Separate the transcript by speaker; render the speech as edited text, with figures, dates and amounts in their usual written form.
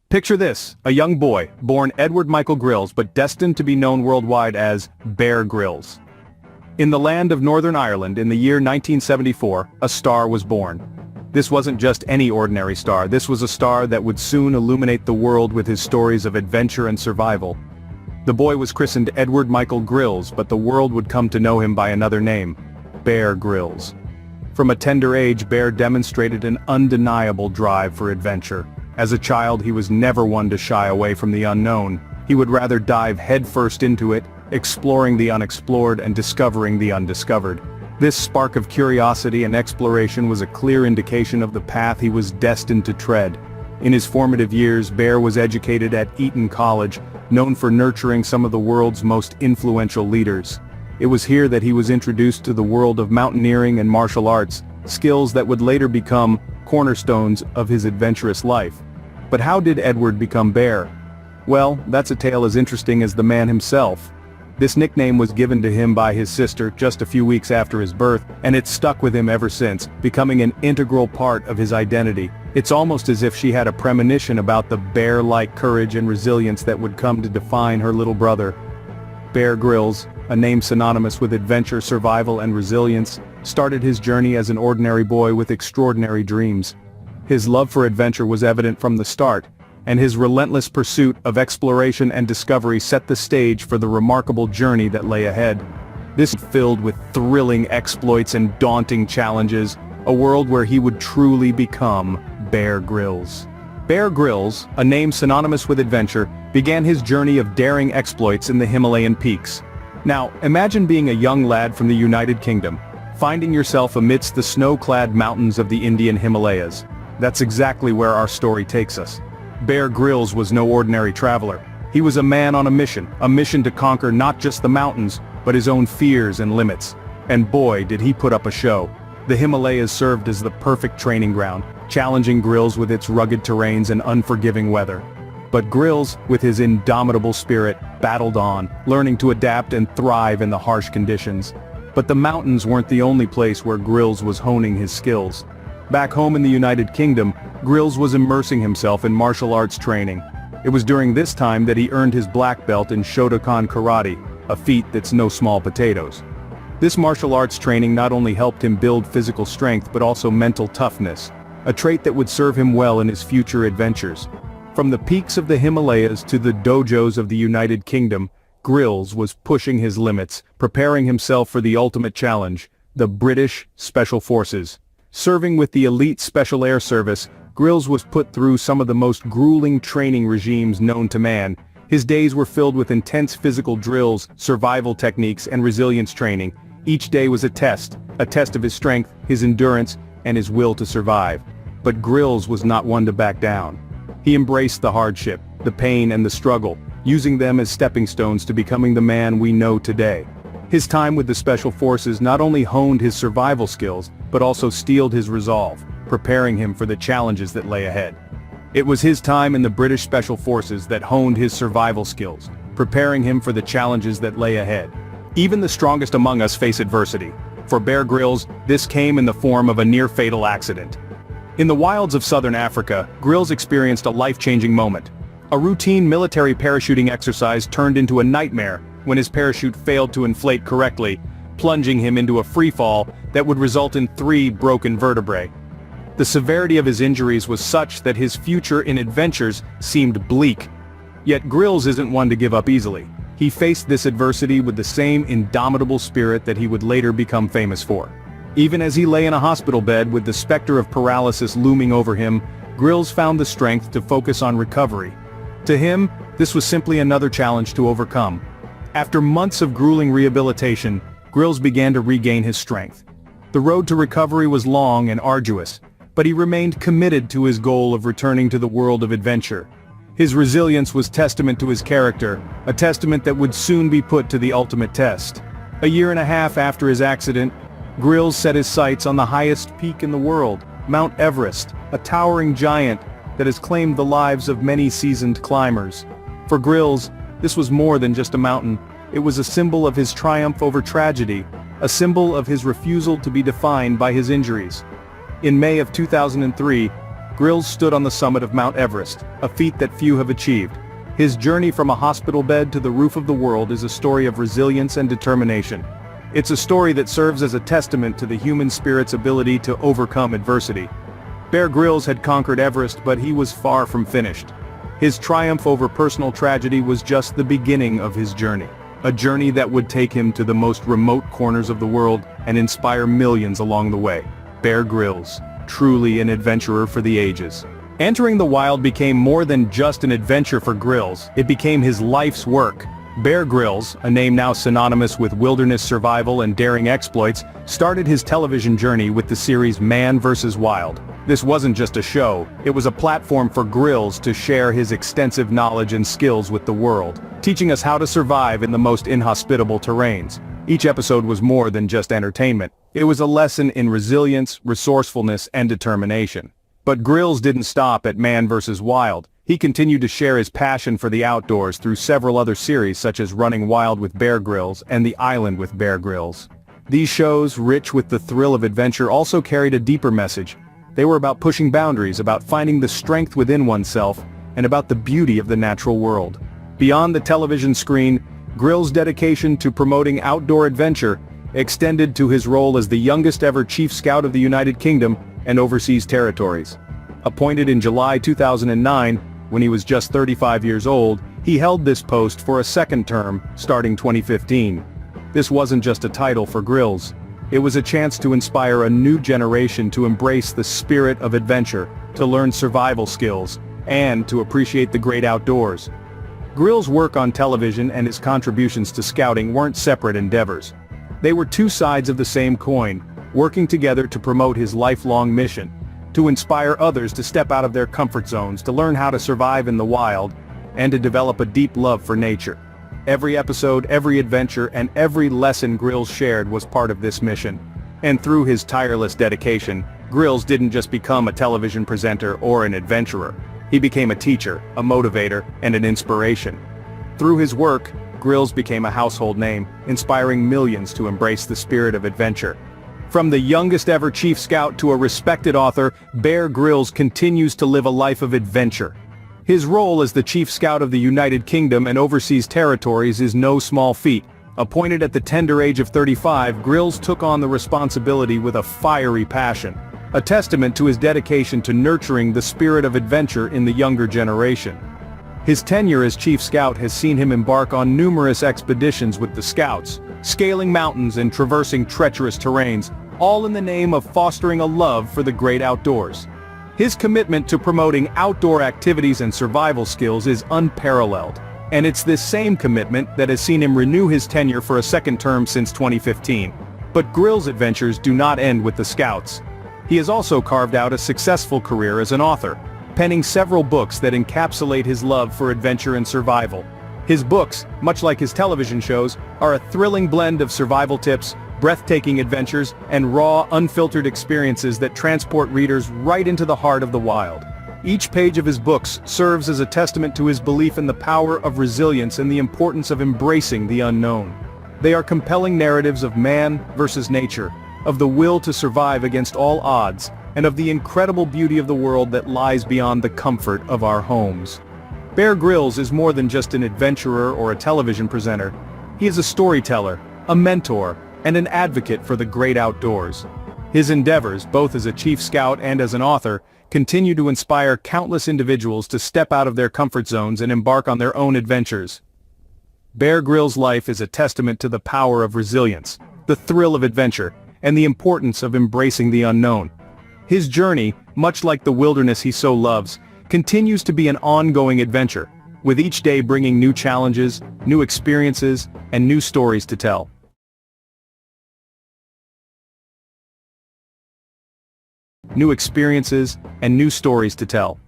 Speaker 1: Picture this, a young boy, born Edward Michael Grylls but destined to be known worldwide as Bear Grylls. In the land of Northern Ireland in the year 1974, a star was born. This wasn't just any ordinary star, this was a star that would soon illuminate the world with his stories of adventure and survival. The boy was christened Edward Michael Grylls, but the world would come to know him by another name, Bear Grylls. From a tender age, Bear demonstrated an undeniable drive for adventure. As a child, he was never one to shy away from the unknown. He would rather dive headfirst into it, exploring the unexplored and discovering the undiscovered. This spark of curiosity and exploration was a clear indication of the path he was destined to tread. In his formative years, Bear was educated at Eton College, known for nurturing some of the world's most influential leaders. It was here that he was introduced to the world of mountaineering and martial arts, skills that would later become cornerstones of his adventurous life. But how did Edward become Bear? Well, that's a tale as interesting as the man himself. This nickname was given to him by his sister just a few weeks after his birth, and it's stuck with him ever since, becoming an integral part of his identity. It's almost as if she had a premonition about the bear-like courage and resilience that would come to define her little brother. Bear Grylls, a name synonymous with adventure, survival, and resilience, started his journey as an ordinary boy with extraordinary dreams. His love for adventure was evident from the start, and his relentless pursuit of exploration and discovery set the stage for the remarkable journey that lay ahead. This was filled with thrilling exploits and daunting challenges, a world where he would truly become Bear Grylls. Bear Grylls, a name synonymous with adventure, began his journey of daring exploits in the Himalayan peaks. Now, imagine being a young lad from the United Kingdom, finding yourself amidst the snow-clad mountains of the Indian Himalayas. That's exactly where our story takes us. Bear Grylls was no ordinary traveler. He was a man on a mission to conquer not just the mountains, but his own fears and limits. And boy, did he put up a show. The Himalayas served as the perfect training ground, challenging Grylls with its rugged terrains and unforgiving weather. But Grylls, with his indomitable spirit, battled on, learning to adapt and thrive in the harsh conditions. But the mountains weren't the only place where Grylls was honing his skills. Back home in the United Kingdom, Grylls was immersing himself in martial arts training. It was during this time that he earned his black belt in Shotokan Karate, a feat that's no small potatoes. This martial arts training not only helped him build physical strength but also mental toughness, a trait that would serve him well in his future adventures. From the peaks of the Himalayas to the dojos of the United Kingdom, Grylls was pushing his limits, preparing himself for the ultimate challenge, the British Special Forces. Serving with the elite Special Air Service, Grylls was put through some of the most grueling training regimes known to man. His days were filled with intense physical drills, survival techniques, and resilience training. Each day was a test of his strength, his endurance, and his will to survive. But Grylls was not one to back down. He embraced the hardship, the pain, and the struggle, using them as stepping stones to becoming the man we know today. His time with the Special Forces not only honed his survival skills, but also steeled his resolve, preparing him for the challenges that lay ahead. It was his time in the British Special Forces that honed his survival skills, preparing him for the challenges that lay ahead. Even the strongest among us face adversity. For Bear Grylls, this came in the form of a near-fatal accident. In the wilds of southern Africa, Grylls experienced a life-changing moment. A routine military parachuting exercise turned into a nightmare when his parachute failed to inflate correctly, plunging him into a free-fall that would result in 3 broken vertebrae. The severity of his injuries was such that his future in adventures seemed bleak. Yet Grylls isn't one to give up easily. He faced this adversity with the same indomitable spirit that he would later become famous for. Even as he lay in a hospital bed with the specter of paralysis looming over him, Grylls found the strength to focus on recovery. To him, this was simply another challenge to overcome. After months of grueling rehabilitation, Grylls began to regain his strength. The road to recovery was long and arduous, but he remained committed to his goal of returning to the world of adventure. His resilience was testament to his character, a testament that would soon be put to the ultimate test. A year and a half after his accident, Grylls set his sights on the highest peak in the world, Mount Everest, a towering giant that has claimed the lives of many seasoned climbers. For Grylls, this was more than just a mountain. It was a symbol of his triumph over tragedy, a symbol of his refusal to be defined by his injuries. In May of 2003, Grylls stood on the summit of Mount Everest, a feat that few have achieved. His journey from a hospital bed to the roof of the world is a story of resilience and determination. It's a story that serves as a testament to the human spirit's ability to overcome adversity. Bear Grylls had conquered Everest, but he was far from finished. His triumph over personal tragedy was just the beginning of his journey. A journey that would take him to the most remote corners of the world and inspire millions along the way. Bear Grylls, truly an adventurer for the ages. Entering the wild became more than just an adventure for Grylls, it became his life's work. Bear Grylls, a name now synonymous with wilderness survival and daring exploits, started his television journey with the series Man vs. Wild. This wasn't just a show, it was a platform for Grylls to share his extensive knowledge and skills with the world, teaching us how to survive in the most inhospitable terrains. Each episode was more than just entertainment. It was a lesson in resilience, resourcefulness, and determination. But Grylls didn't stop at Man vs. Wild. He continued to share his passion for the outdoors through several other series such as Running Wild with Bear Grylls and The Island with Bear Grylls. These shows, rich with the thrill of adventure, also carried a deeper message. They were about pushing boundaries, about finding the strength within oneself, and about the beauty of the natural world. Beyond the television screen, Grylls' dedication to promoting outdoor adventure extended to his role as the youngest ever Chief Scout of the United Kingdom and overseas territories. Appointed in July 2009, when he was just 35 years old, he held this post for a second term, starting 2015. This wasn't just a title for Grylls. It was a chance to inspire a new generation to embrace the spirit of adventure, to learn survival skills, and to appreciate the great outdoors. Grylls' work on television and his contributions to scouting weren't separate endeavors. They were two sides of the same coin, working together to promote his lifelong mission, to inspire others to step out of their comfort zones, to learn how to survive in the wild, and to develop a deep love for nature. Every episode, every adventure, and every lesson Grylls shared was part of this mission. And through his tireless dedication, Grylls didn't just become a television presenter or an adventurer. He became a teacher, a motivator, and an inspiration. Through his work, Grylls became a household name, inspiring millions to embrace the spirit of adventure. From the youngest ever Chief Scout to a respected author, Bear Grylls continues to live a life of adventure. His role as the Chief Scout of the United Kingdom and overseas territories is no small feat. Appointed at the tender age of 35, Grylls took on the responsibility with a fiery passion, a testament to his dedication to nurturing the spirit of adventure in the younger generation. His tenure as Chief Scout has seen him embark on numerous expeditions with the Scouts, scaling mountains and traversing treacherous terrains, all in the name of fostering a love for the great outdoors. His commitment to promoting outdoor activities and survival skills is unparalleled, and it's this same commitment that has seen him renew his tenure for a second term since 2015. But Grylls' adventures do not end with the Scouts. He has also carved out a successful career as an author, penning several books that encapsulate his love for adventure and survival. His books, much like his television shows, are a thrilling blend of survival tips, breathtaking adventures, and raw, unfiltered experiences that transport readers right into the heart of the wild. Each page of his books serves as a testament to his belief in the power of resilience and the importance of embracing the unknown. They are compelling narratives of man versus nature, of the will to survive against all odds, and of the incredible beauty of the world that lies beyond the comfort of our homes. Bear Grylls is more than just an adventurer or a television presenter. He is a storyteller, a mentor, and an advocate for the great outdoors. His endeavors, both as a Chief Scout and as an author, continue to inspire countless individuals to step out of their comfort zones and embark on their own adventures. Bear Grylls' life is a testament to the power of resilience, the thrill of adventure, and the importance of embracing the unknown. His journey, much like the wilderness he so loves, continues to be an ongoing adventure, with each day bringing new challenges, new experiences, and new stories to tell. New experiences and new stories to tell.